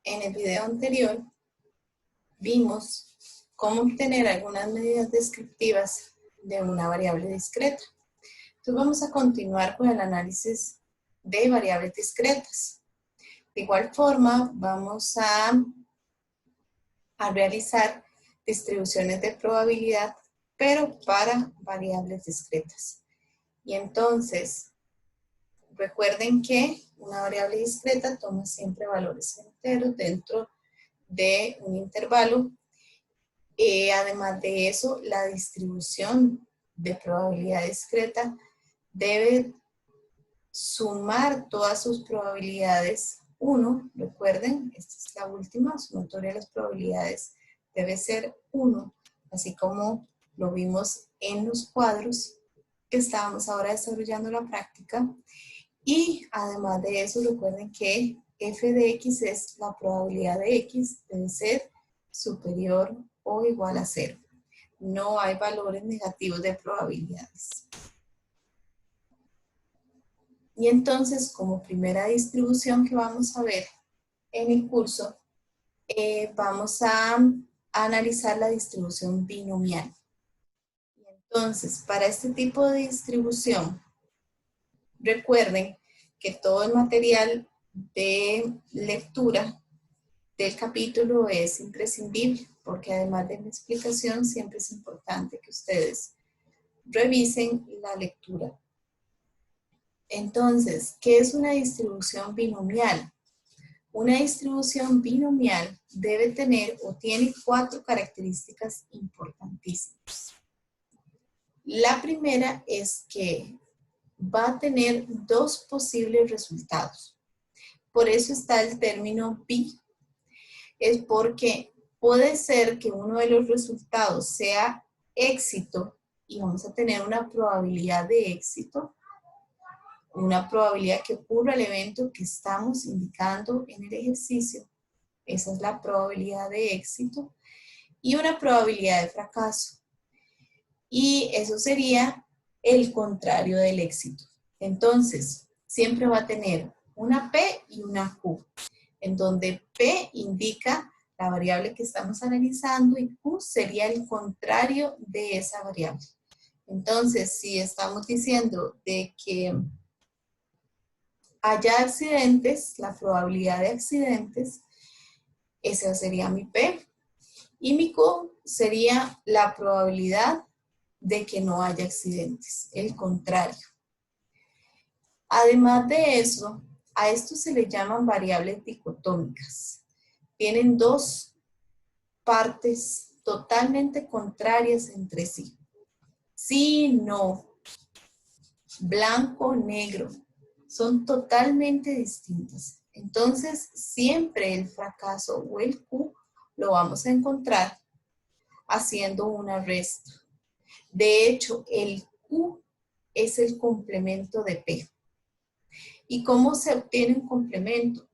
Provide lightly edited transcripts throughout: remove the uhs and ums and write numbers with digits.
En el video anterior vimos cómo obtener algunas medidas descriptivas de una variable discreta. Entonces vamos a continuar con el análisis de variables discretas. De igual forma vamos a realizar distribuciones de probabilidad, pero para variables discretas. Y entonces, recuerden que una variable discreta toma siempre valores enteros dentro de un intervalo. Además de eso, la distribución de probabilidad discreta debe sumar todas sus probabilidades 1. Recuerden, esta es la última, sumatoria de las probabilidades debe ser 1, así como lo vimos en los cuadros que estábamos ahora desarrollando la práctica. Y además de eso, recuerden que f de x es la probabilidad de x, debe ser superior o igual a 0. No hay valores negativos de probabilidades. Y entonces, como primera distribución que vamos a ver en el curso, vamos a analizar la distribución binomial. Entonces, para este tipo de distribución, recuerden que todo el material de lectura del capítulo es imprescindible, porque además de mi explicación, siempre es importante que ustedes revisen la lectura. Entonces, ¿qué es una distribución binomial? Una distribución binomial debe tener o tiene 4 características importantísimas. La primera es que va a tener 2 posibles resultados. Por eso está el término bi. Es porque puede ser que uno de los resultados sea éxito y vamos a tener una probabilidad de éxito, una probabilidad que ocurra el evento que estamos indicando en el ejercicio. Esa es la probabilidad de éxito y una probabilidad de fracaso. Y eso sería el contrario del éxito. Entonces, siempre va a tener una P y una Q, en donde P indica la variable que estamos analizando y Q sería el contrario de esa variable. Entonces, si estamos diciendo de que haya accidentes, la probabilidad de accidentes, esa sería mi P. Y mi Q sería la probabilidad de que no haya accidentes, el contrario. Además de eso, a esto se le llaman variables dicotómicas. Tienen 2 partes totalmente contrarias entre sí. Sí, no, blanco, negro, son totalmente distintas. Entonces, siempre el fracaso o el Q lo vamos a encontrar haciendo una resta. De hecho, el Q es el complemento de P. ¿Y cómo se obtiene un complemento?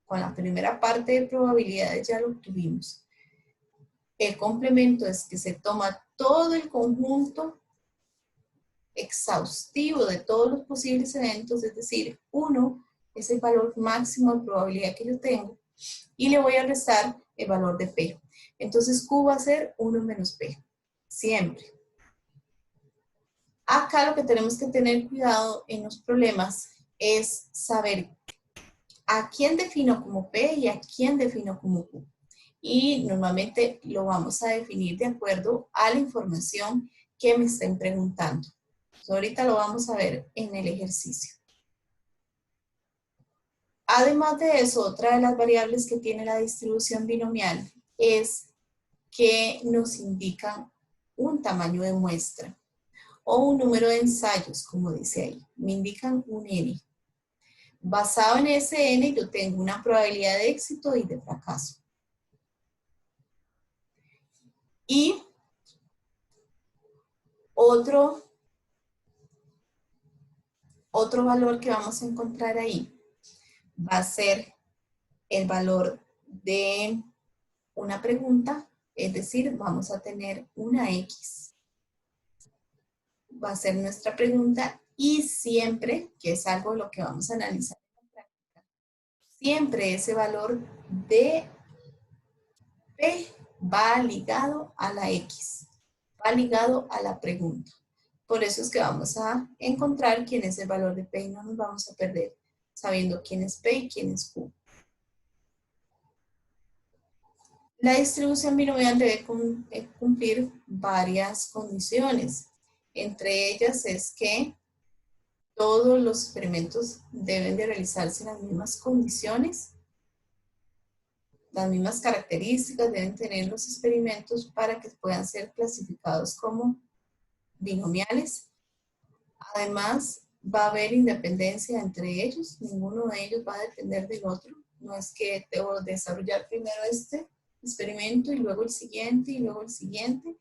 Con la primera parte de probabilidades ya lo obtuvimos. El complemento es que se toma todo el conjunto exhaustivo de todos los posibles eventos, es decir, 1 es el valor máximo de probabilidad que yo tengo, y le voy a restar el valor de P. Entonces Q va a ser 1 menos P, siempre. Acá lo que tenemos que tener cuidado en los problemas es saber a quién defino como P y a quién defino como Q. Y normalmente lo vamos a definir de acuerdo a la información que me estén preguntando. Entonces, ahorita lo vamos a ver en el ejercicio. Además de eso, otra de las variables que tiene la distribución binomial es que nos indican un tamaño de muestra o un número de ensayos, como dice ahí. Me indican un N. Basado en ese N, yo tengo una probabilidad de éxito y de fracaso. Y otro valor que vamos a encontrar ahí va a ser el valor de una pregunta, es decir, vamos a tener una X. Va a ser nuestra pregunta y siempre, que es algo de lo que vamos a analizar en la práctica, siempre ese valor de P va ligado a la X, va ligado a la pregunta. Por eso es que vamos a encontrar quién es el valor de P y no nos vamos a perder sabiendo quién es P y quién es Q. La distribución binomial debe cumplir varias condiciones. Entre ellas es que todos los experimentos deben de realizarse en las mismas condiciones, las mismas características deben tener los experimentos para que puedan ser clasificados como binomiales. Además, va a haber independencia entre ellos, ninguno de ellos va a depender del otro. No es que debo desarrollar primero este experimento y luego el siguiente y luego el siguiente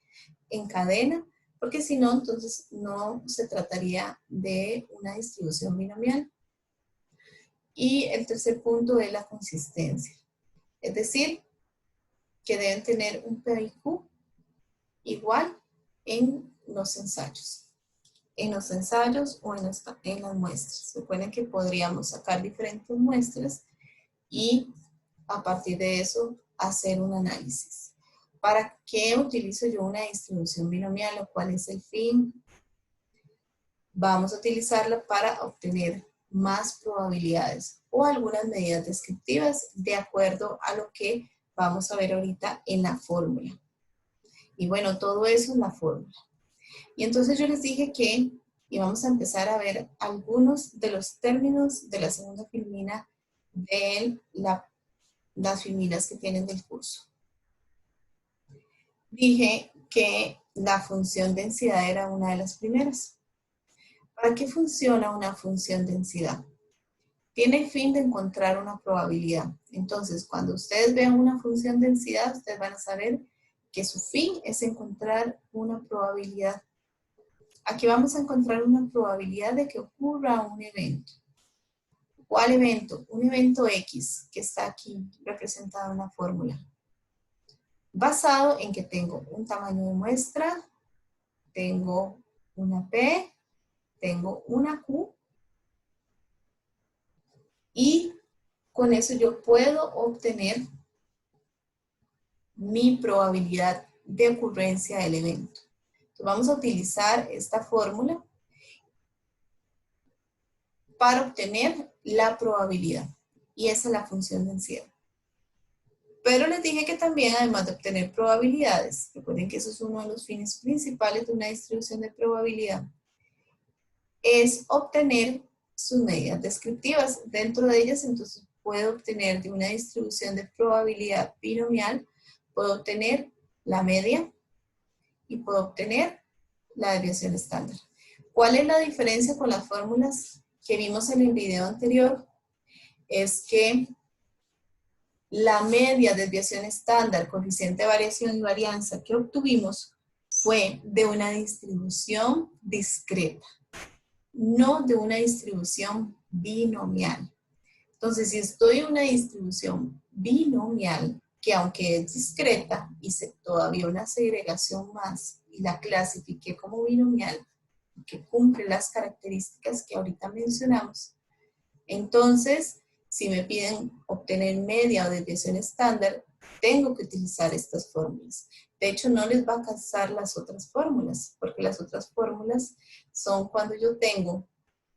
en cadena, porque si no, entonces no se trataría de una distribución binomial. Y el tercer punto es la consistencia. Es decir, que deben tener un P y Q igual en los ensayos. En los ensayos o en las muestras. Recuerden que podríamos sacar diferentes muestras y a partir de eso hacer un análisis. ¿Para qué utilizo yo una distribución binomial o cuál es el fin? Vamos a utilizarla para obtener más probabilidades o algunas medidas descriptivas de acuerdo a lo que vamos a ver ahorita en la fórmula. Y bueno, todo eso en la fórmula. Y entonces yo les dije que íbamos a empezar a ver algunos de los términos de la segunda filmina de las filminas que tienen del curso. Dije que la función densidad era una de las primeras. ¿Para qué funciona una función densidad? Tiene el fin de encontrar una probabilidad. Entonces, cuando ustedes vean una función densidad, ustedes van a saber que su fin es encontrar una probabilidad. Aquí vamos a encontrar una probabilidad de que ocurra un evento. ¿Cuál evento? Un evento X, que está aquí representado en la fórmula. Basado en que tengo un tamaño de muestra, tengo una P, tengo una Q, y con eso yo puedo obtener mi probabilidad de ocurrencia del evento. Entonces vamos a utilizar esta fórmula para obtener la probabilidad. Y esa es la función densidad. Pero les dije que también, además de obtener probabilidades, recuerden que eso es uno de los fines principales de una distribución de probabilidad, es obtener sus medidas descriptivas. Dentro de ellas, entonces, puedo obtener de una distribución de probabilidad binomial, puedo obtener la media y puedo obtener la desviación estándar. ¿Cuál es la diferencia con las fórmulas que vimos en el video anterior? Es que la media, desviación estándar, coeficiente de variación y varianza que obtuvimos fue de una distribución discreta, no de una distribución binomial. Entonces, si estoy en una distribución binomial, que aunque es discreta, hice todavía una segregación más y la clasifiqué como binomial, que cumple las características que ahorita mencionamos, entonces, si me piden obtener media o desviación estándar, tengo que utilizar estas fórmulas. De hecho, no les va a alcanzar las otras fórmulas, porque las otras fórmulas son cuando yo tengo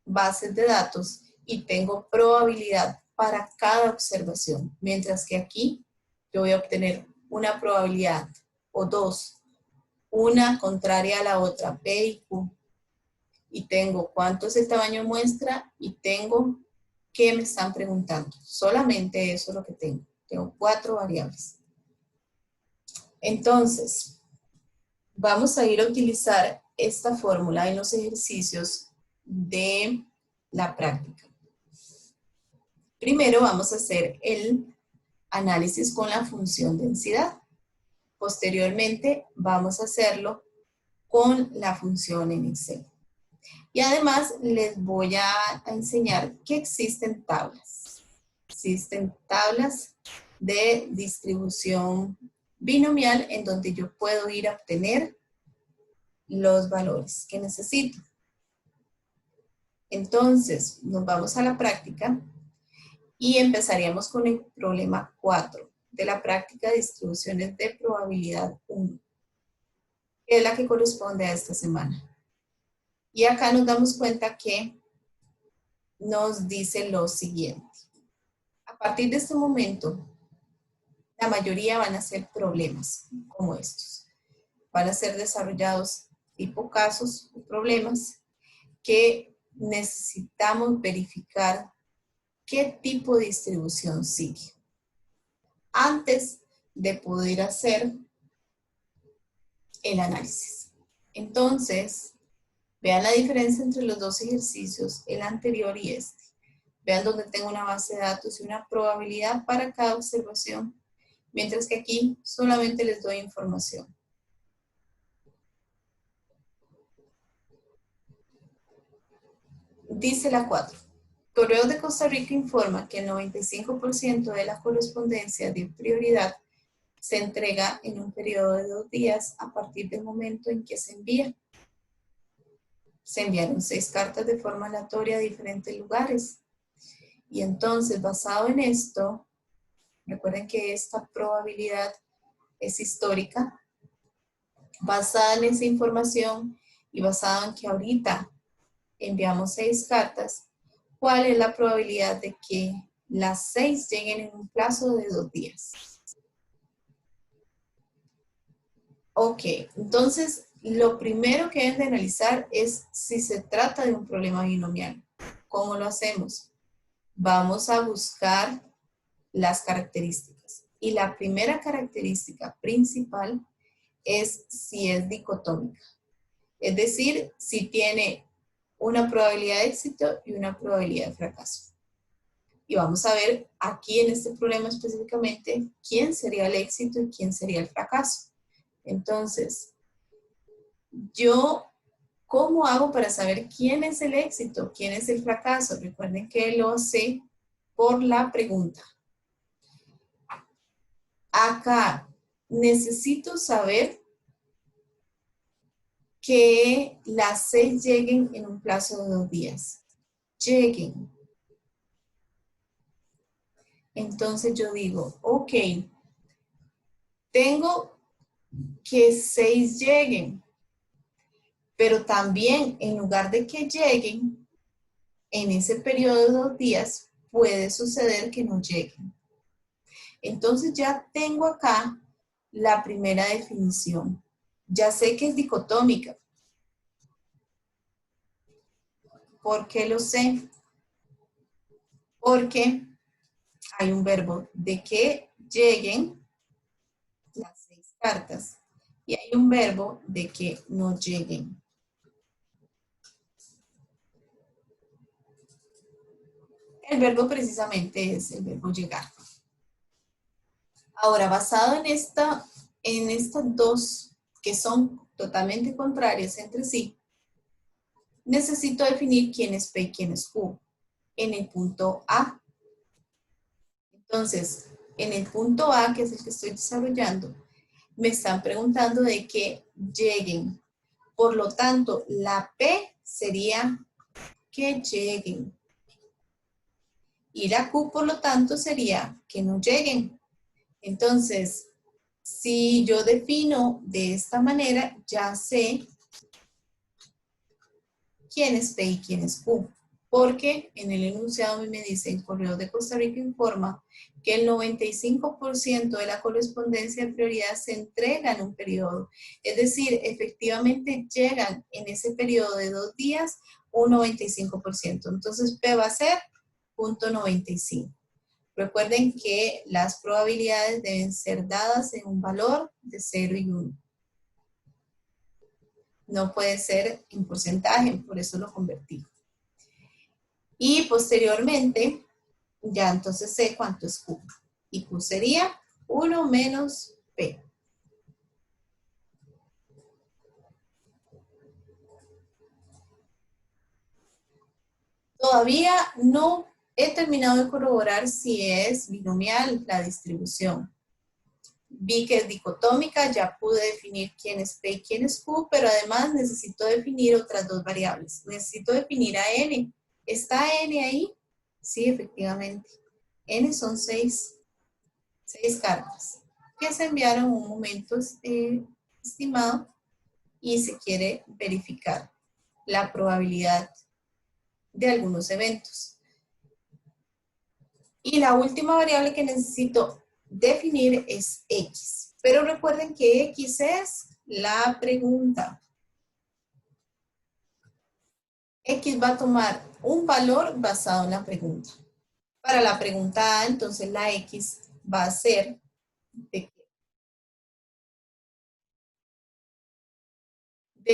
bases de datos y tengo probabilidad para cada observación. Mientras que aquí yo voy a obtener una probabilidad o dos, una contraria a la otra, P y Q. Y tengo cuánto es el tamaño de muestra y tengo qué me están preguntando. Solamente eso es lo que tengo. Tengo 4 variables. Entonces, vamos a ir a utilizar esta fórmula en los ejercicios de la práctica. Primero vamos a hacer el análisis con la función densidad. Posteriormente vamos a hacerlo con la función en Excel. Y además les voy a enseñar que existen tablas. Existen tablas de distribución binomial en donde yo puedo ir a obtener los valores que necesito. Entonces, nos vamos a la práctica Y empezaríamos con el problema 4 de la práctica de distribuciones de probabilidad 1, que es la que corresponde a esta semana. Y acá nos damos cuenta que nos dice lo siguiente. A partir de este momento, la mayoría van a ser problemas como estos. Van a ser desarrollados tipo casos o problemas que necesitamos verificar qué tipo de distribución sigue antes de poder hacer el análisis. Entonces, vean la diferencia entre los dos ejercicios, el anterior y este. Vean donde tengo una base de datos y una probabilidad para cada observación, mientras que aquí solamente les doy información. Dice la 4. Correos de Costa Rica informa que el 95% de la correspondencia de prioridad se entrega en un periodo de 2 días a partir del momento en que se envía. Se enviaron 6 cartas de forma aleatoria a diferentes lugares. Y entonces, basado en esto, recuerden que esta probabilidad es histórica, basada en esa información y basada en que ahorita enviamos 6 cartas, ¿cuál es la probabilidad de que las 6 lleguen en un plazo de 2 días? Ok, entonces lo primero que deben de analizar es si se trata de un problema binomial. ¿Cómo lo hacemos? Vamos a buscar las características. Y la primera característica principal es si es dicotómica. Es decir, si tiene una probabilidad de éxito y una probabilidad de fracaso. Y vamos a ver aquí en este problema específicamente quién sería el éxito y quién sería el fracaso. Entonces, ¿cómo hago para saber quién es el éxito, quién es el fracaso? Recuerden que lo sé por la pregunta. Acá necesito saber que las 6 lleguen en un plazo de 2 días. Lleguen. Entonces yo digo, ok, tengo que 6 lleguen, pero también en lugar de que lleguen, en ese periodo de 2 días, puede suceder que no lleguen. Entonces ya tengo acá la primera definición. Ya sé que es dicotómica. ¿Por qué lo sé? Porque hay un verbo de que lleguen las 6 cartas y hay un verbo de que no lleguen. El verbo precisamente es el verbo llegar. Ahora, basado en estas dos que son totalmente contrarias entre sí, necesito definir quién es P y quién es Q en el punto A. Entonces, en el punto A, que es el que estoy desarrollando, me están preguntando de que lleguen. Por lo tanto, la P sería que lleguen. Y la Q, por lo tanto, sería que no lleguen. Entonces, si yo defino de esta manera, ya sé quién es P y quién es Q. Porque en el enunciado me dice, el Correo de Costa Rica informa que el 95% de la correspondencia de prioridad se entrega en un periodo. Es decir, efectivamente llegan en ese periodo de 2 días un 95%. Entonces, P va a ser 0.95. Recuerden que las probabilidades deben ser dadas en un valor de 0 y 1. No puede ser en porcentaje, por eso lo convertí. Y posteriormente, ya entonces sé cuánto es Q. Y Q sería 1 menos P. Todavía no he terminado de corroborar si es binomial la distribución. Vi que es dicotómica, ya pude definir quién es P y quién es Q, pero además necesito definir otras 2 variables. Necesito definir a N. ¿Está N ahí? Sí, efectivamente. N son seis cartas que se enviaron en un momento estimado y se quiere verificar la probabilidad de algunos eventos. Y la última variable que necesito definir es X. Pero recuerden que X es la pregunta. X va a tomar un valor basado en la pregunta. Para la pregunta A, entonces la X va a ser de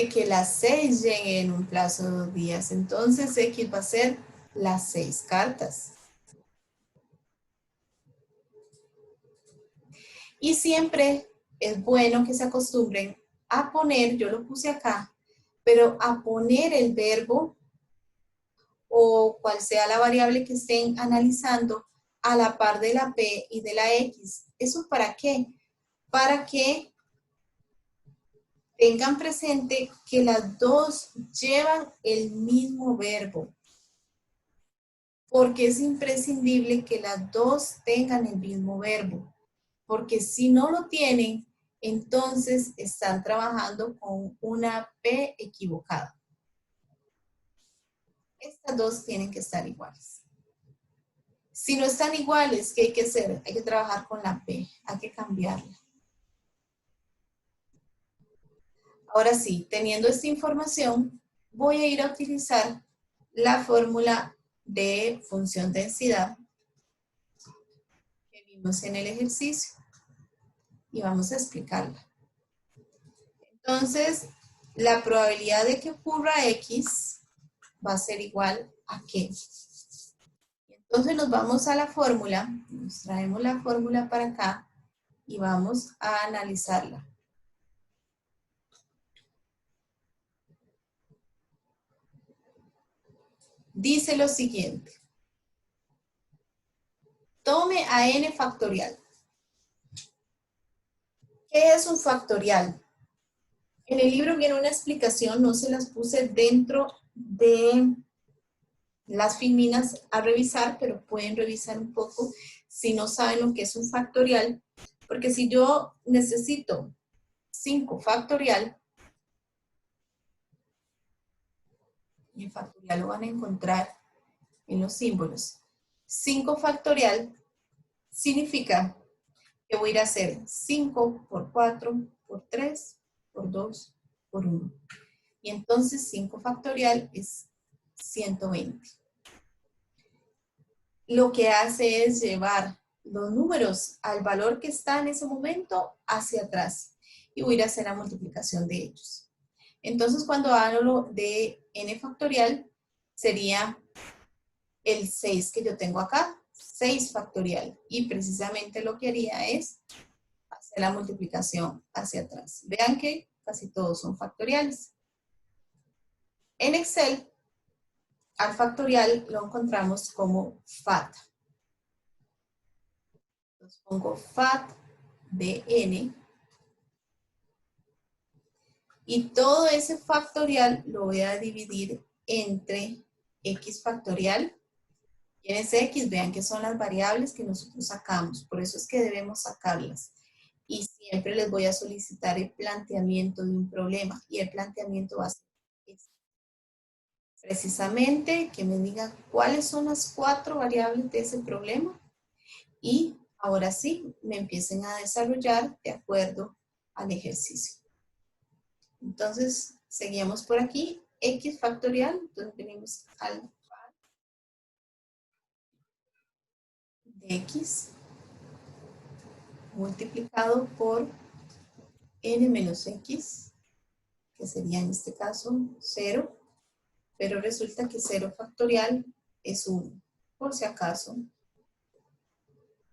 que las 6 lleguen en un plazo de 2 días. Entonces X va a ser las 6 cartas. Y siempre es bueno que se acostumbren a poner, yo lo puse acá, pero a poner el verbo o cual sea la variable que estén analizando a la par de la P y de la X. ¿Eso para qué? Para que tengan presente que las dos llevan el mismo verbo. Porque es imprescindible que las dos tengan el mismo verbo. Porque si no lo tienen, entonces están trabajando con una P equivocada. Estas dos tienen que estar iguales. Si no están iguales, ¿qué hay que hacer? Hay que trabajar con la P, hay que cambiarla. Ahora sí, teniendo esta información, voy a ir a utilizar la fórmula de función densidad que vimos en el ejercicio y vamos a explicarla. Entonces, la probabilidad de que ocurra X va a ser igual a ¿qué? Entonces nos vamos a la fórmula, nos traemos la fórmula para acá y vamos a analizarla. Dice lo siguiente. Tome a n factorial. ¿Qué es un factorial? En el libro viene una explicación, no se las puse dentro de las filminas a revisar, pero pueden revisar un poco si no saben lo que es un factorial, porque si yo necesito 5 factorial, y el factorial lo van a encontrar en los símbolos. 5 factorial significa que voy a ir a hacer 5 por 4, por 3, por 2, por 1. Y entonces 5 factorial es 120. Lo que hace es llevar los números al valor que está en ese momento hacia atrás. Y voy a ir a hacer la multiplicación de ellos. Entonces cuando hablo de n factorial, sería el 6 que yo tengo acá, 6 factorial. Y precisamente lo que haría es hacer la multiplicación hacia atrás. Vean que casi todos son factoriales. En Excel, al factorial lo encontramos como FAT. Entonces pongo FAT de n. Y todo ese factorial lo voy a dividir entre x factorial. Y en ese x, vean que son las variables que nosotros sacamos. Por eso es que debemos sacarlas. Y siempre les voy a solicitar el planteamiento de un problema. Y el planteamiento va a ser precisamente que me diga cuáles son las 4 variables de ese problema. Y ahora sí, me empiecen a desarrollar de acuerdo al ejercicio. Entonces, seguimos por aquí. X factorial, entonces venimos al de X multiplicado por n menos X, que sería en este caso 0, pero resulta que 0 factorial es 1. Por si acaso,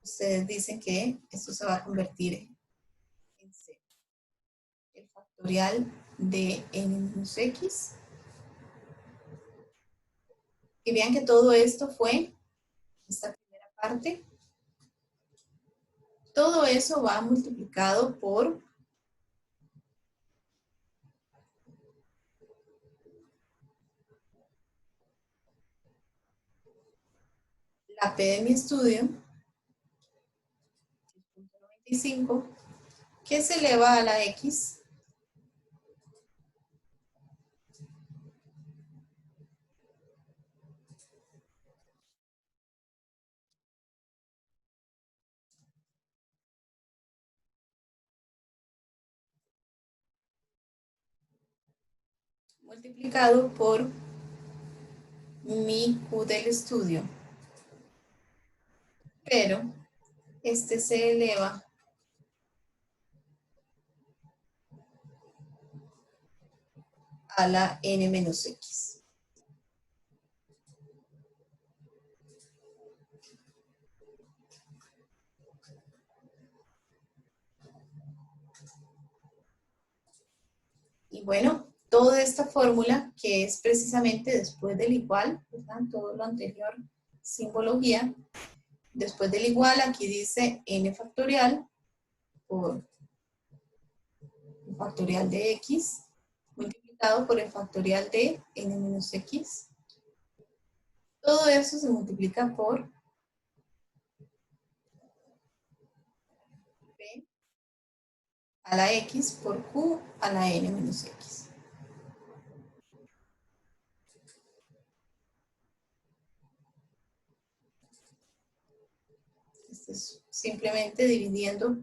ustedes dicen que esto se va a convertir en 0. El factorial de n menos X. Y vean que todo esto fue, esta primera parte, todo eso va multiplicado por la P de mi estudio, 25, ¿qué se eleva a la X? Multiplicado por mi Q del estudio. Pero este se eleva a la N menos X. Y bueno, toda esta fórmula, que es precisamente después del igual, ¿verdad? Todo lo anterior, simbología. Después del igual, aquí dice n factorial por el factorial de x, multiplicado por el factorial de n menos x. Todo eso se multiplica por p a la x por q a la n menos x. Esto es simplemente dividiendo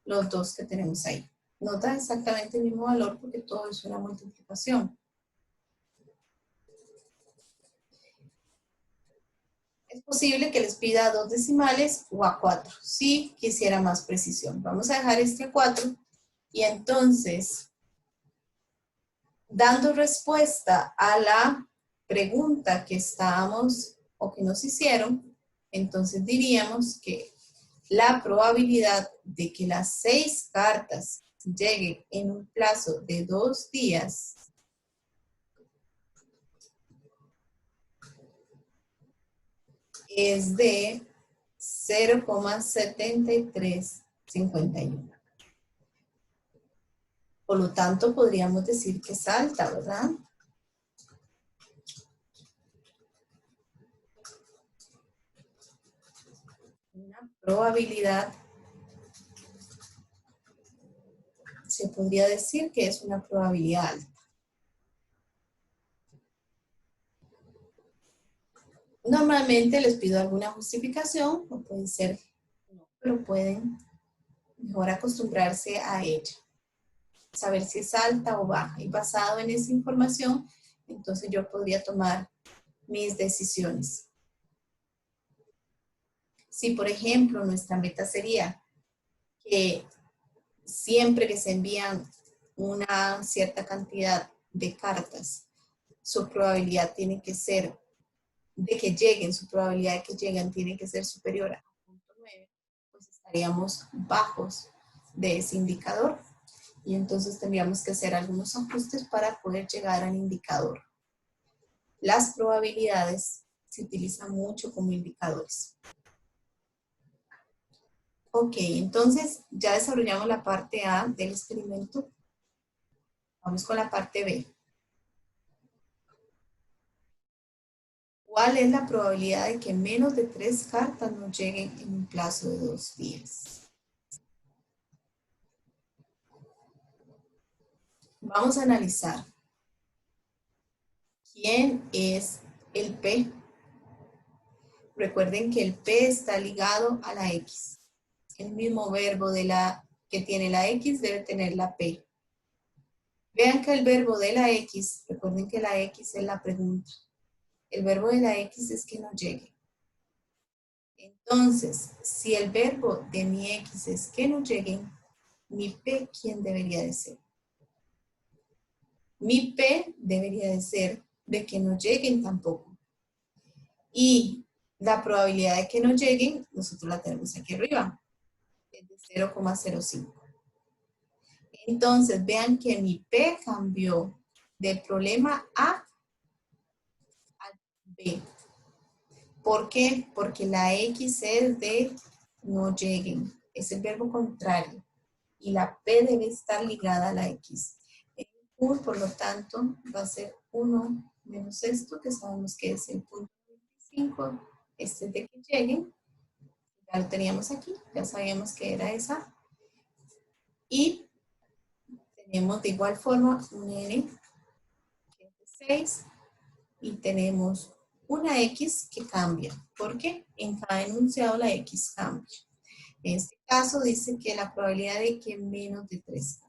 los dos que tenemos ahí. No da exactamente el mismo valor porque todo es una multiplicación. Es posible que les pida a 2 decimales o a 4, si quisiera más precisión. Vamos a dejar este a 4 y entonces, dando respuesta a la pregunta que estábamos o que nos hicieron, entonces diríamos que la probabilidad de que las 6 cartas lleguen en un plazo de 2 días es de 0,7351. Por lo tanto, podríamos decir que es alta, ¿verdad? Una probabilidad, se podría decir que es una probabilidad alta. Normalmente les pido alguna justificación, o puede ser, no, pero pueden mejor acostumbrarse a ella. Saber si es alta o baja. Y basado en esa información, entonces yo podría tomar mis decisiones. Si, por ejemplo, nuestra meta sería que siempre que se envían una cierta cantidad de cartas, su probabilidad tiene que ser de que lleguen, su probabilidad de que lleguen tiene que ser superior a 0.9, pues estaríamos bajos de ese indicador. Y entonces tendríamos que hacer algunos ajustes para poder llegar al indicador. Las probabilidades se utilizan mucho como indicadores. Ok, entonces ya desarrollamos la parte A del experimento. Vamos con la parte B. ¿Cuál es la probabilidad de que menos de 3 cartas nos lleguen en un plazo de 2 días? Vamos a analizar quién es el P. Recuerden que el P está ligado a la X. El mismo verbo que tiene la X debe tener la P. Vean que el verbo de la X, recuerden que la X es la pregunta. El verbo de la X es que no llegue. Entonces, si el verbo de mi X es que no lleguen, mi P, ¿quién debería de ser? Mi P debería de ser de que no lleguen tampoco. Y la probabilidad de que no lleguen, nosotros la tenemos aquí arriba. Es de 0,05. Entonces, vean que mi P cambió del problema A al B. ¿Por qué? Porque la X es de no lleguen. Es el verbo contrario. Y la P debe estar ligada a la X. El Q, por lo tanto, va a ser 1 menos esto, que sabemos que es el punto 25. Este es de que lleguen. Ya lo teníamos aquí. Ya sabíamos que era esa Y tenemos de igual forma un n que es de 6 y tenemos una x que cambia, porque en cada enunciado la x cambia. En este caso dice que la probabilidad de que menos de 3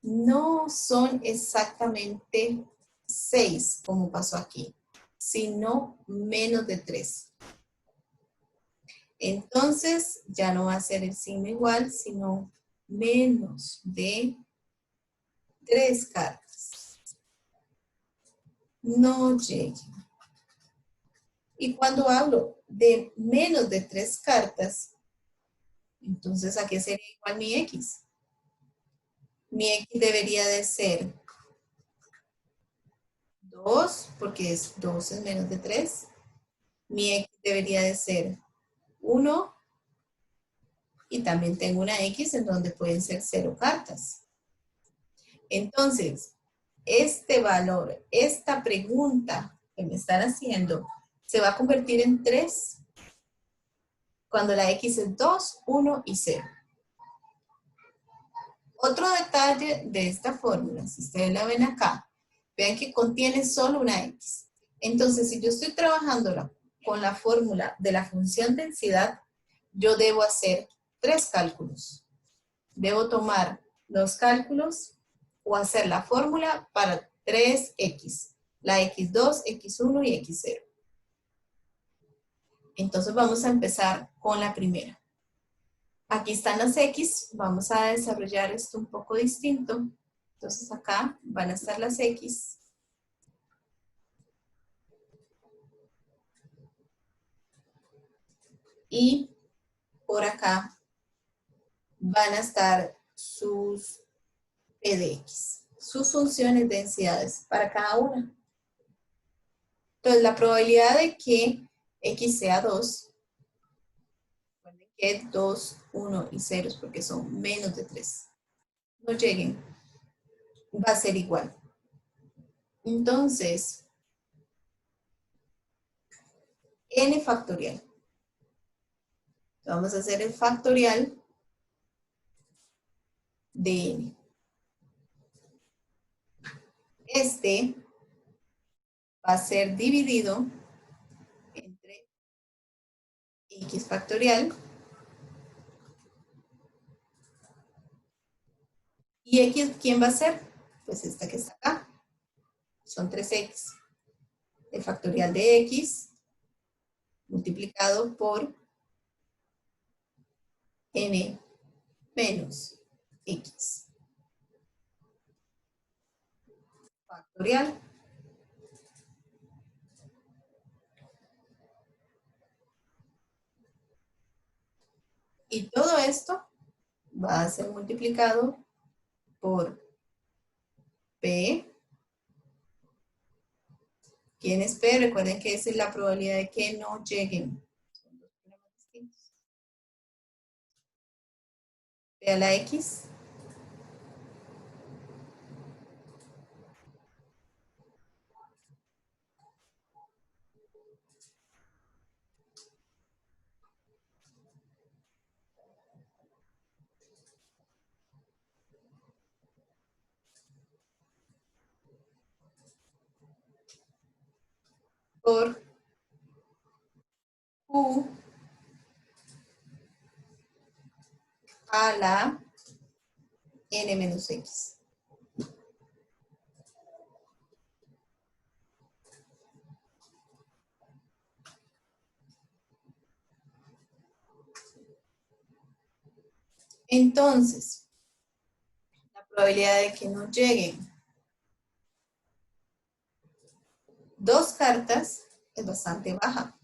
no son exactamente 6, como pasó aquí, sino menos de 3. Entonces, ya no va a ser el signo igual, sino menos de 3 cartas. No lleguen. Y cuando hablo de menos de 3 cartas, entonces, ¿a qué sería igual mi x? Mi x debería de ser 2, porque 2 es menos de 3. Mi x debería de ser 1, y también tengo una x en donde pueden ser 0 cartas. Entonces, este valor, esta pregunta que me están haciendo, se va a convertir en 3 cuando la x es 2, 1 y 0. Otro detalle de esta fórmula, si ustedes la ven acá, vean que contiene solo una x. Entonces, si yo estoy trabajando con la fórmula de la función densidad, yo debo hacer 3 cálculos. Debo tomar los cálculos o hacer la fórmula para 3x. La x2, x1 y x0. Entonces vamos a empezar con la primera. Aquí están las x, vamos a desarrollar esto un poco distinto. Entonces acá van a estar las x. Y por acá van a estar sus p de x, sus funciones densidades para cada una. Entonces la probabilidad de que x sea 2, recuerden que 2, 1 y 0 porque son menos de 3, no lleguen, va a ser igual. Entonces, n factorial. Vamos a hacer el factorial de n. Este va a ser dividido entre x factorial y x, ¿quién va a ser? Pues esta que está acá. Son 3x. El factorial de x multiplicado por n menos x. Factorial. Y todo esto va a ser multiplicado por P. ¿Quién es P? Recuerden que esa es la probabilidad de que no lleguen. Son dos problemas distintos. P a la X. Por Q a la n menos x. Entonces, la probabilidad de que no lleguen 2 cartas es bastante baja.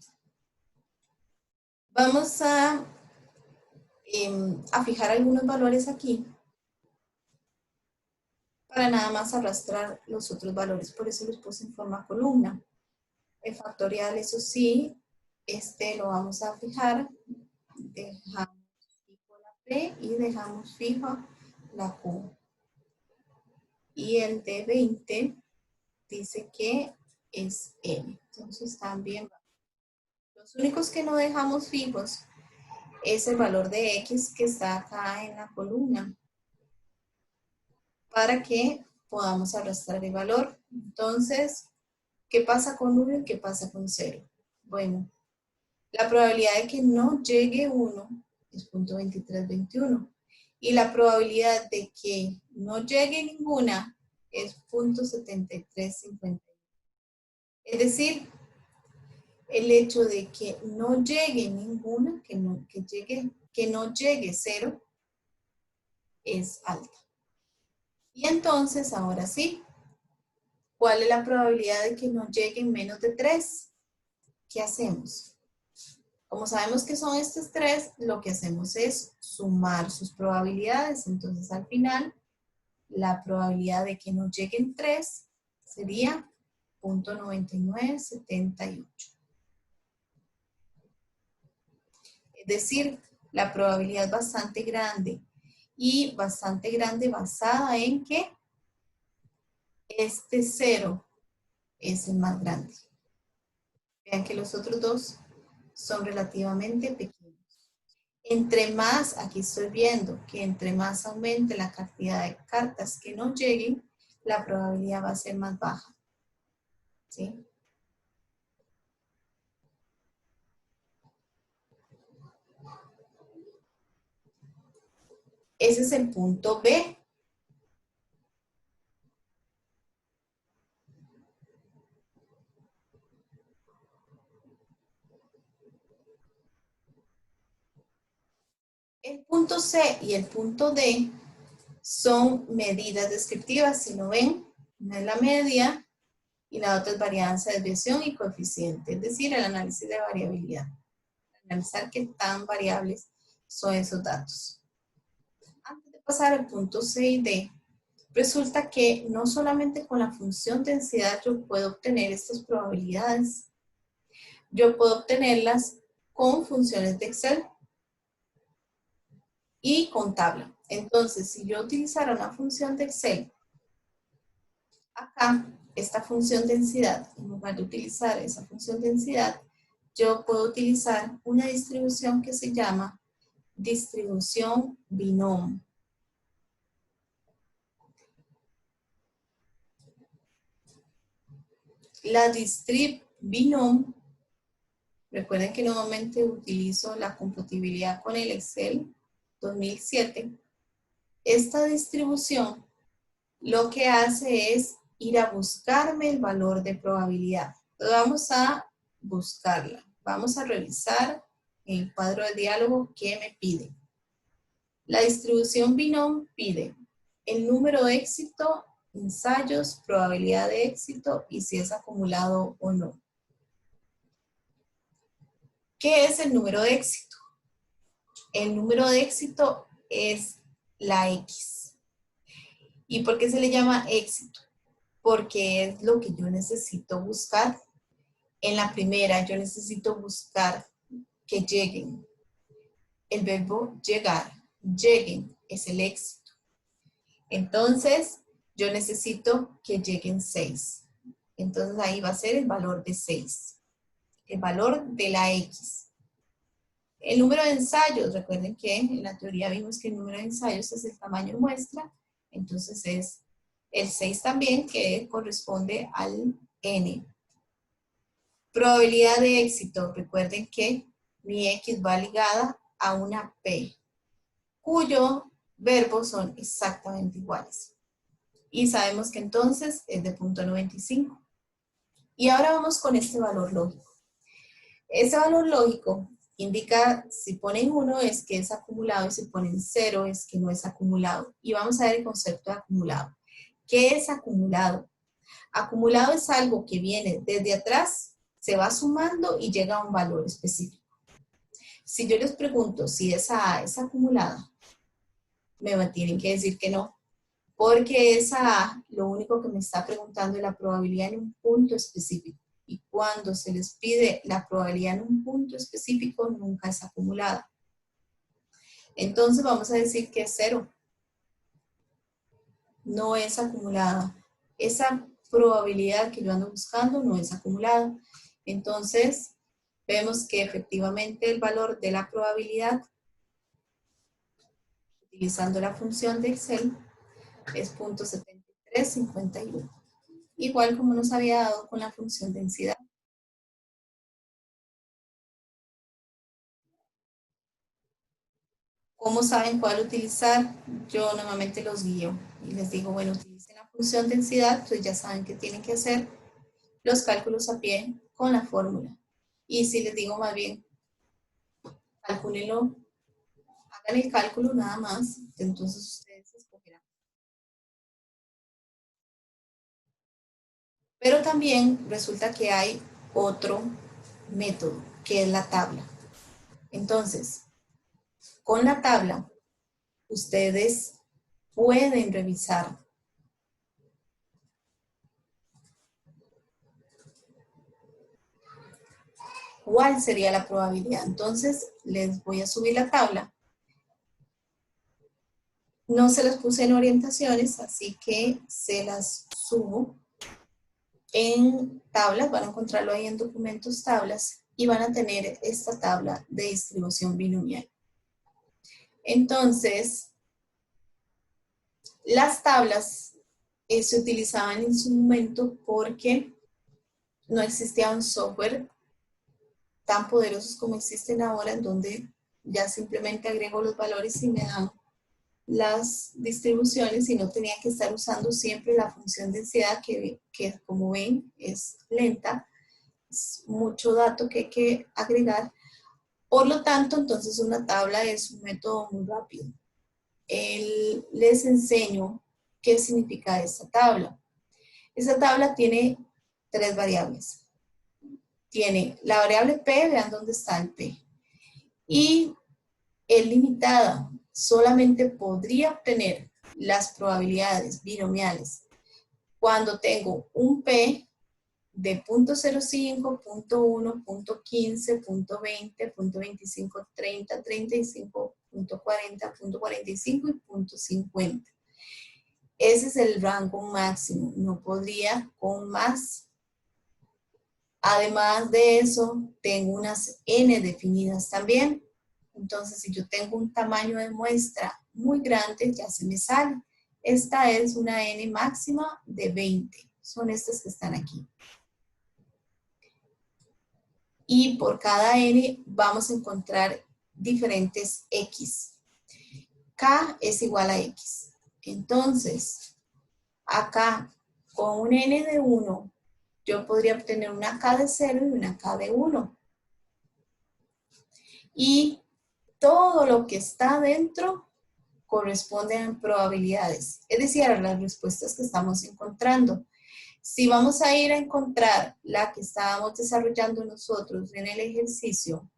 Vamos a fijar algunos valores aquí para nada más arrastrar los otros valores. Por eso los puse en forma columna. El factorial, eso sí, lo vamos a fijar. Dejamos fijo la P y dejamos fijo la Q. Y el de 20 dice que es N. Entonces también va. Los únicos que no dejamos fijos es el valor de X que está acá en la columna, para que podamos arrastrar el valor. Entonces, ¿qué pasa con 1 y qué pasa con 0? Bueno, la probabilidad de que no llegue 1 es 0.2321. Y la probabilidad de que no llegue ninguna es 0.7350. Es decir, el hecho de que no llegue ninguna, que no llegue 0, es alta. Y entonces, ahora sí, ¿cuál es la probabilidad de que no lleguen menos de 3? ¿Qué hacemos? Como sabemos que son estos 3, lo que hacemos es sumar sus probabilidades. Entonces, al final, la probabilidad de que no lleguen 3 sería 0.9978. Es decir, la probabilidad es bastante grande. Y bastante grande basada en que este 0 es el más grande. Vean que los otros dos son relativamente pequeños. Entre más, aquí estoy viendo que entre más aumente la cantidad de cartas que no lleguen, la probabilidad va a ser más baja. ¿Sí? Ese es el punto B. El punto C y el punto D son medidas descriptivas. Si lo ven, una es la media y la otra es varianza, desviación y coeficiente, es decir, el análisis de variabilidad. Analizar qué tan variables son esos datos. Antes de pasar al punto C y D, resulta que no solamente con la función densidad yo puedo obtener estas probabilidades, yo puedo obtenerlas con funciones de Excel y con tabla. Entonces, si yo utilizara una función de Excel, acá, esta función densidad, en lugar de utilizar esa función densidad, yo puedo utilizar una distribución que se llama distribución binom. La distrib binom, recuerden que nuevamente utilizo la compatibilidad con el Excel 2007. Esta distribución lo que hace es ir a buscarme el valor de probabilidad. Entonces vamos a buscarla. Vamos a revisar en el cuadro de diálogo qué me pide. La distribución binom pide el número de éxito, ensayos, probabilidad de éxito y si es acumulado o no. ¿Qué es el número de éxito? El número de éxito es la X. ¿Y por qué se le llama éxito? Porque es lo que yo necesito buscar. En la primera, yo necesito buscar que lleguen. El verbo llegar, lleguen, es el éxito. Entonces, yo necesito que lleguen 6. Entonces, ahí va a ser el valor de 6. El valor de la X. El número de ensayos, recuerden que en la teoría vimos que el número de ensayos es el tamaño de muestra. Entonces, es el 6 también, que corresponde al N. Probabilidad de éxito, recuerden que mi X va ligada a una P, cuyo verbos son exactamente iguales. Y sabemos que entonces es de 0.95. Y ahora vamos con este valor lógico. Ese valor lógico indica si ponen 1 es que es acumulado y si ponen 0 es que no es acumulado. Y vamos a ver el concepto de acumulado. ¿Qué es acumulado? Acumulado es algo que viene desde atrás, se va sumando y llega a un valor específico. Si yo les pregunto si esa A es acumulada, me tienen que decir que no, porque esa A lo único que me está preguntando es la probabilidad en un punto específico. Y cuando se les pide la probabilidad en un punto específico, nunca es acumulada. Entonces vamos a decir que es 0. No es acumulada. Esa probabilidad que yo ando buscando no es acumulada. Entonces, vemos que efectivamente el valor de la probabilidad, utilizando la función de Excel, es 0.7351. Igual como nos había dado con la función densidad. ¿Cómo saben cuál utilizar? Yo normalmente los guío y les digo, bueno, utilicen la función densidad, pues ya saben que tienen que hacer los cálculos a pie con la fórmula. Y si les digo más bien, calcúlenlo, hagan el cálculo nada más, entonces ustedes escogerán. Pero también resulta que hay otro método, que es la tabla. Entonces, con la tabla, ustedes pueden revisar cuál sería la probabilidad. Entonces, les voy a subir la tabla. No se las puse en orientaciones, así que se las subo en tablas. Van a encontrarlo ahí en documentos, tablas, y van a tener esta tabla de distribución binomial. Entonces, las tablas se utilizaban en su momento porque no existía un software tan poderosos como existen ahora, en donde ya simplemente agrego los valores y me dan las distribuciones y no tenía que estar usando siempre la función densidad que como ven es lenta, es mucho dato que hay que agregar. Por lo tanto, entonces una tabla es un método muy rápido. Les enseño qué significa esta tabla. Esta tabla tiene tres variables. Tiene la variable P, vean dónde está el P. Y es limitada, solamente podría obtener las probabilidades binomiales cuando tengo un P de 0.05, 0.1, 0.15, 0.20, 0.25, 30, 35, 0.40, 0.45 y 0.50. Ese es el rango máximo, no podría con más. Además de eso, tengo unas n definidas también. Entonces, si yo tengo un tamaño de muestra muy grande, ya se me sale. Esta es una n máxima de 20. Son estas que están aquí. Y por cada n vamos a encontrar diferentes x. K es igual a x. Entonces, acá, con un n de 1, yo podría obtener una k de 0 y una k de 1. Y todo lo que está dentro corresponde a probabilidades, es decir, a las respuestas que estamos encontrando. Si vamos a ir a encontrar la que estábamos desarrollando nosotros en el ejercicio,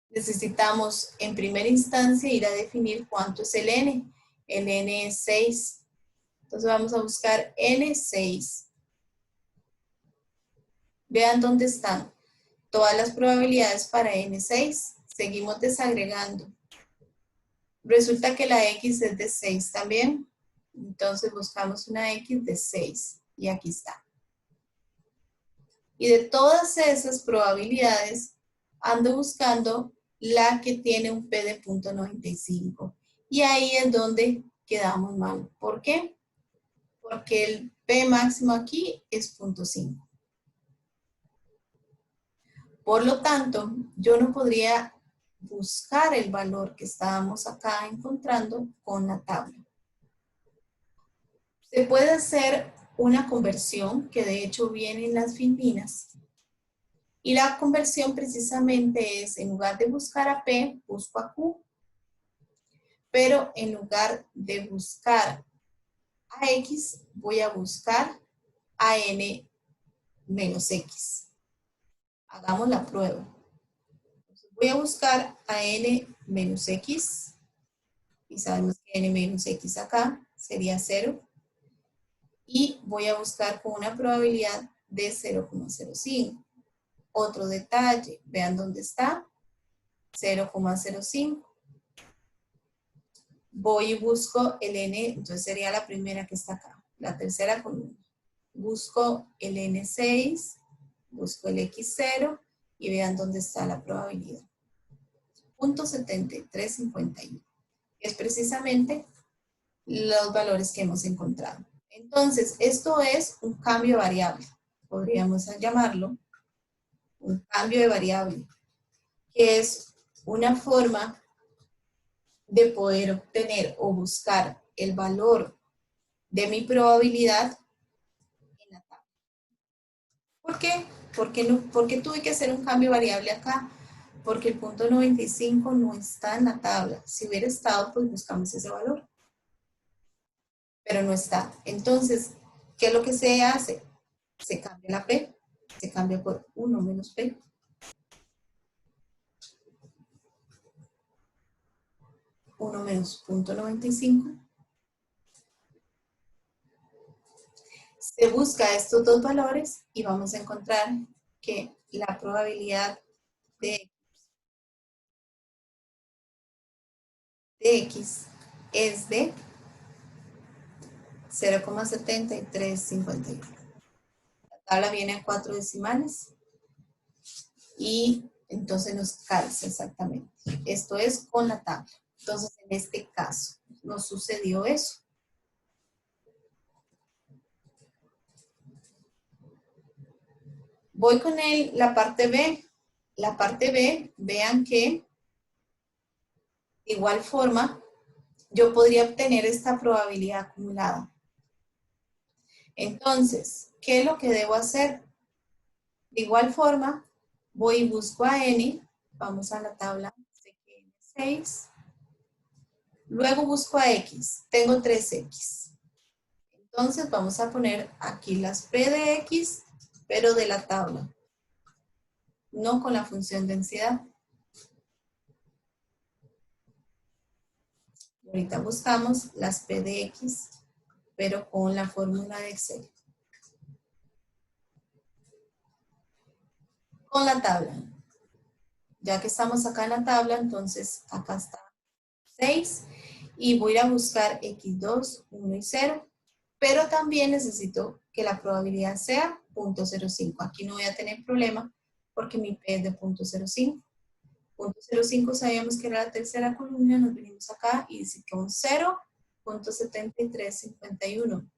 necesitamos en primera instancia ir a definir cuánto es el n. El n es 6. Entonces vamos a buscar n6. Vean dónde están todas las probabilidades para n6. Seguimos desagregando. Resulta que la x es de 6 también. Entonces buscamos una x de 6. Y aquí está. Y de todas esas probabilidades, ando buscando la que tiene un P de 0.95. Y ahí es donde quedamos mal. ¿Por qué? Porque el P máximo aquí es 0.5. Por lo tanto, yo no podría buscar el valor que estábamos acá encontrando con la tabla. Se puede hacer una conversión, que de hecho viene en las filminas. Y la conversión precisamente es, en lugar de buscar a P, busco a Q. Pero en lugar de buscar a X, voy a buscar a N menos X. Hagamos la prueba. Voy a buscar a N menos X. Y sabemos que N menos X acá sería 0. Y voy a buscar con una probabilidad de 0,05. Otro detalle, vean dónde está, 0,05. Voy y busco el n, entonces sería la primera que está acá, la tercera columna. Busco el n6, busco el x0 y vean dónde está la probabilidad. 0.7351, que es precisamente los valores que hemos encontrado. Entonces, esto es un cambio variable. Podríamos llamarlo un cambio de variable, que es una forma de poder obtener o buscar el valor de mi probabilidad en la tabla. ¿Por qué? ¿Por qué tuve que hacer un cambio variable acá? Porque el punto 95 no está en la tabla. Si hubiera estado, pues buscamos ese valor. Pero no está. Entonces, ¿qué es lo que se hace? Se cambia la P, se cambia por 1 menos P. Uno menos 0.95. Se busca estos dos valores y vamos a encontrar que la probabilidad de X es de 0,7351. La tabla viene a 4 decimales y entonces nos calza exactamente. Esto es con la tabla. Entonces, en este caso, nos sucedió eso. Voy con la parte B. La parte B, vean que de igual forma, yo podría obtener esta probabilidad acumulada. Entonces, ¿qué es lo que debo hacer? De igual forma, voy y busco a n, vamos a la tabla CN6, luego busco a x, tengo 3x. Entonces vamos a poner aquí las p de x, pero de la tabla, no con la función densidad. Ahorita buscamos las p de x, pero con la fórmula de Excel. Con la tabla. Ya que estamos acá en la tabla, entonces acá está 6 y voy a buscar x2, 1 y 0, pero también necesito que la probabilidad sea 0.05. Aquí no voy a tener problema porque mi P es de 0.05. 0.05 sabíamos que era la tercera columna, nos venimos acá y dice que un 0.7351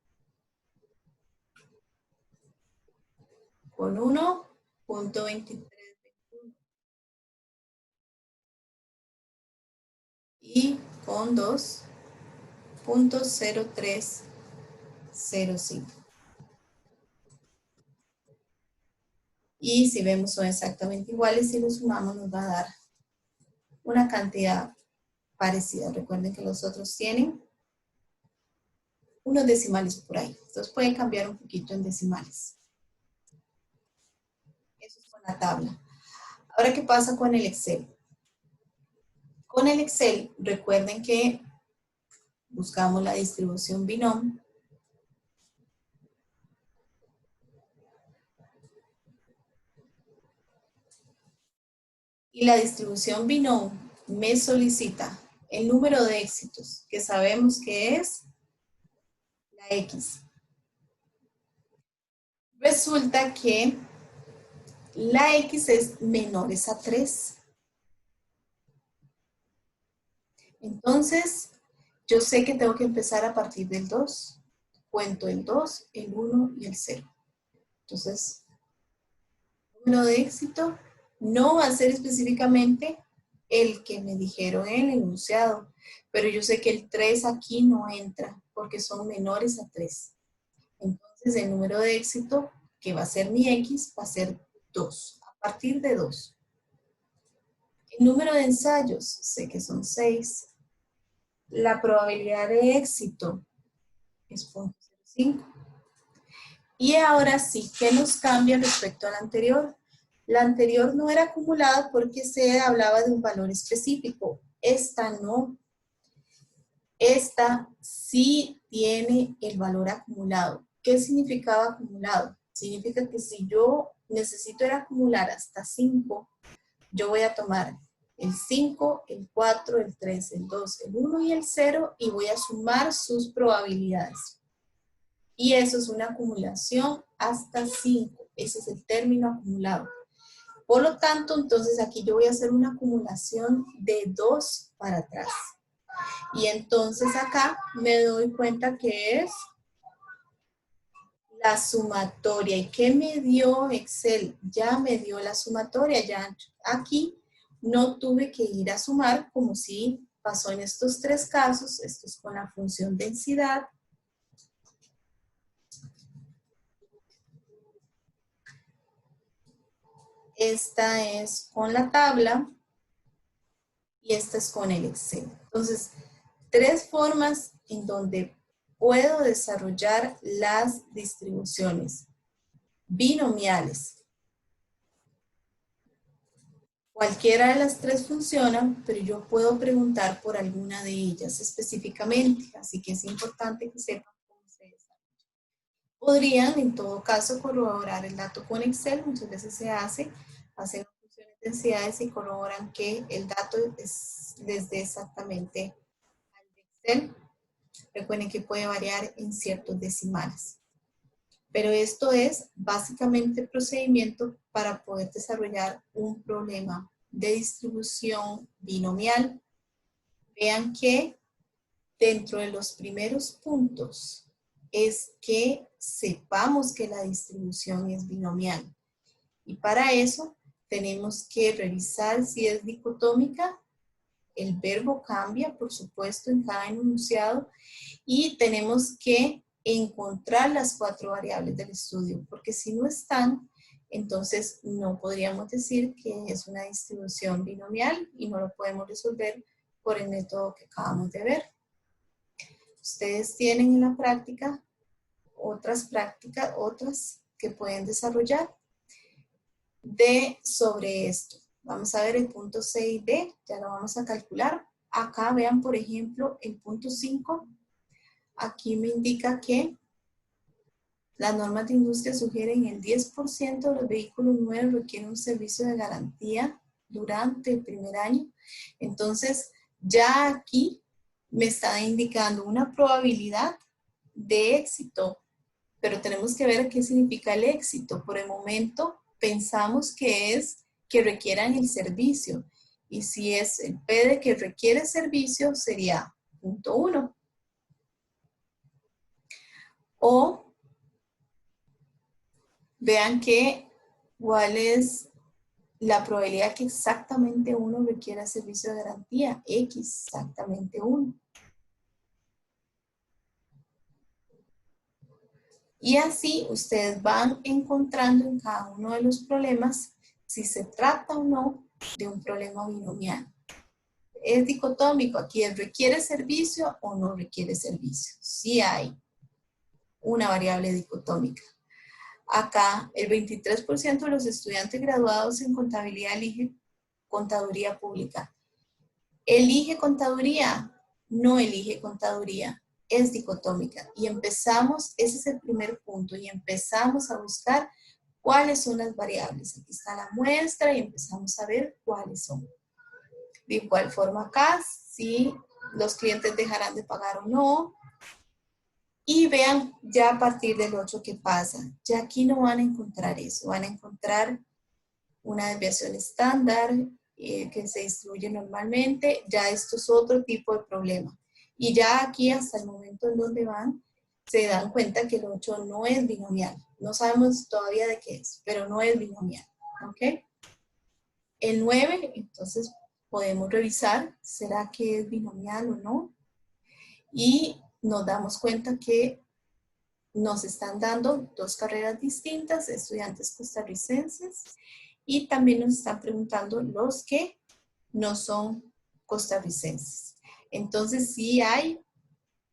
con 1.23 y con 2.0305. Y si vemos son exactamente iguales, si los sumamos nos va a dar una cantidad parecida. Recuerden que los otros tienen unos decimales por ahí. Entonces pueden cambiar un poquito en decimales. Eso es con la tabla. Ahora, ¿qué pasa con el Excel? Con el Excel, recuerden que buscamos la distribución binom. Y la distribución binom me solicita el número de éxitos, que sabemos que es la X. Resulta que la X es menores a 3. Entonces, yo sé que tengo que empezar a partir del 2. Cuento el 2, el 1 y el 0. Entonces, el número de éxito no va a ser específicamente el que me dijeron en el enunciado, pero yo sé que el 3 aquí no entra porque son menores a 3. Entonces, el número de éxito, que va a ser mi X, va a ser 2, a partir de 2. El número de ensayos, sé que son 6. La probabilidad de éxito es 0.05. Y ahora sí, ¿qué nos cambia respecto a la anterior? La anterior no era acumulada porque se hablaba de un valor específico. Esta no. Esta sí tiene el valor acumulado. ¿Qué significaba acumulado? Significa que si yo necesito acumular hasta 5, yo voy a tomar el 5, el 4, el 3, el 2, el 1 y el 0 y voy a sumar sus probabilidades. Y eso es una acumulación hasta 5. Ese es el término acumulado. Por lo tanto, entonces aquí yo voy a hacer una acumulación de 2 para atrás. Y entonces acá me doy cuenta que es la sumatoria. ¿Y qué me dio Excel? Ya me dio la sumatoria. Ya aquí no tuve que ir a sumar como si pasó en estos 3 casos. Esto es con la función densidad. Esta es con la tabla. Y esta es con el Excel. Entonces, 3 formas en donde puedo desarrollar las distribuciones binomiales. Cualquiera de las 3 funcionan, pero yo puedo preguntar por alguna de ellas específicamente, así que es importante que sepan cómo se desarrolla. Podrían, en todo caso, corroborar el dato con Excel, muchas veces se hace, hacen funciones de densidades y corroboran que el dato les dé exactamente al de Excel. Recuerden que puede variar en ciertos decimales. Pero esto es básicamente el procedimiento para poder desarrollar un problema de distribución binomial. Vean que dentro de los primeros puntos es que sepamos que la distribución es binomial. Y para eso tenemos que revisar si es dicotómica. El verbo cambia, por supuesto, en cada enunciado. Y tenemos que encontrar las 4 variables del estudio, porque si no están, entonces no podríamos decir que es una distribución binomial y no lo podemos resolver por el método que acabamos de ver. Ustedes tienen en la práctica otras que pueden desarrollar sobre esto. Vamos a ver el punto C y D, ya lo vamos a calcular. Acá vean, por ejemplo, el punto 5. Aquí me indica que las normas de industria sugieren el 10% de los vehículos nuevos requieren un servicio de garantía durante el primer año. Entonces, ya aquí me está indicando una probabilidad de éxito, pero tenemos que ver qué significa el éxito. Por el momento, pensamos que es que requieran el servicio. Y si es el P de que requiere servicio, sería punto 1. O vean que cuál es la probabilidad que exactamente 1 requiera servicio de garantía. X, exactamente 1. Y así ustedes van encontrando en cada uno de los problemas si se trata o no de un problema binomial. Es dicotómico, aquí es requiere servicio o no requiere servicio. Sí hay una variable dicotómica. Acá el 23% de los estudiantes graduados en contabilidad elige contaduría pública. Elige contaduría, no elige contaduría, es dicotómica. Y empezamos, ese es el primer punto, y empezamos a buscar cuáles son las variables. Aquí está la muestra y empezamos a ver cuáles son. De igual forma acá, si los clientes dejarán de pagar o no. Y vean ya a partir del 8 qué pasa. Ya aquí no van a encontrar eso, van a encontrar una desviación estándar que se distribuye normalmente. Ya esto es otro tipo de problema. Y ya aquí hasta el momento en donde van, se dan cuenta que el 8 no es binomial. No sabemos todavía de qué es, pero no es binomial. ¿Ok? El 9, entonces podemos revisar, ¿será que es binomial o no? Y nos damos cuenta que nos están dando 2 carreras distintas, estudiantes costarricenses, y también nos están preguntando los que no son costarricenses. Entonces sí hay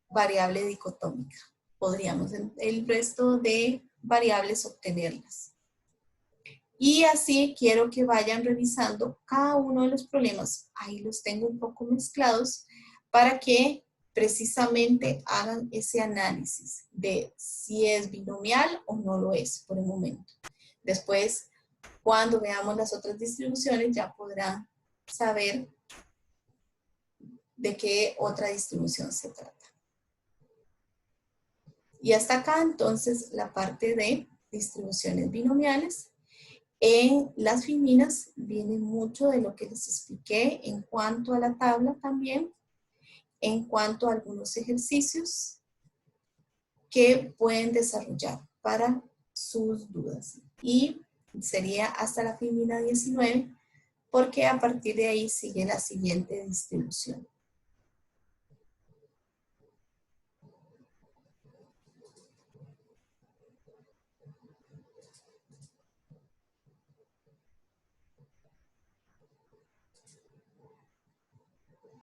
variable dicotómica. Podríamos en el resto de variables obtenerlas. Y así quiero que vayan revisando cada uno de los problemas. Ahí los tengo un poco mezclados para que precisamente hagan ese análisis de si es binomial o no lo es por el momento. Después, cuando veamos las otras distribuciones, ya podrán saber de qué otra distribución se trata. Y hasta acá, entonces, la parte de distribuciones binomiales. En las fiminas viene mucho de lo que les expliqué en cuanto a la tabla también, en cuanto a algunos ejercicios que pueden desarrollar para sus dudas. Y sería hasta la fimina 19, porque a partir de ahí sigue la siguiente distribución.